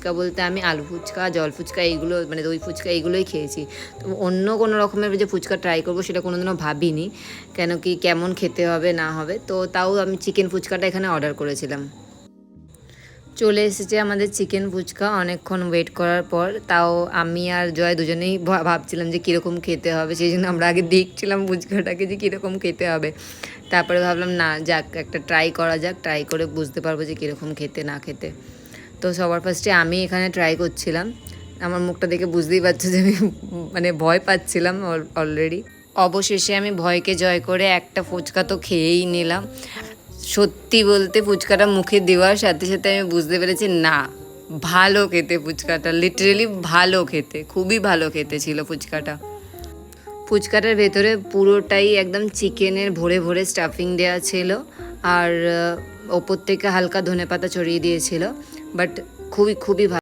ফুচকা বলতে আমি আলু ফুচকা, জল ফুচকা এইগুলো মানে দই ফুচকা এইগুলোই খেয়েছি। তো অন্য কোনো রকমের যে ফুচকা ট্রাই করবো সেটা কোনোদিনও ভাবিনি, কেন কি কেমন খেতে হবে না হবে। তো তাও আমি চিকেন ফুচকাটা এখানে অর্ডার করেছিলাম। চলে এসেছে আমাদের চিকেন ফুচকা অনেকক্ষণ ওয়েট করার পর। তাও আমি আর জয় দুজনেই ভাবছিলাম যে কীরকম খেতে হবে, সেই জন্য আমরা আগে দেখছিলাম ফুচকাটাকে যে কীরকম খেতে হবে। তারপরে ভাবলাম না যাক একটা ট্রাই করা যাক, ট্রাই করে বুঝতে পারবো যে কীরকম খেতে না খেতে। তো সবার ফার্স্টে আমি এখানে ট্রাই করছিলাম। আমার মুখটা দেখে বুঝতেই পারছো যে আমি মানে ভয় পাচ্ছিলাম অলরেডি। অবশেষে আমি ভয়কে জয় করে একটা ফুচকা তো খেয়েই নিলাম। সত্যি বলতে ফুচকাটা মুখে দেওয়ার সাথে সাথে আমি বুঝতে পেরেছি না, ভালো খেতে ফুচকাটা, লিটারেলি ভালো খেতে, খুবই ভালো খেতে ছিল ফুচকাটা। ফুচকাটার ভেতরে পুরোটাই একদম চিকেনের ভরে ভরে স্টাফিং দেওয়া ছিল, আর ওপর থেকে হালকা ধনেপাতা ছড়িয়ে দিয়েছিল। বাট খুবই খুবই ভালো।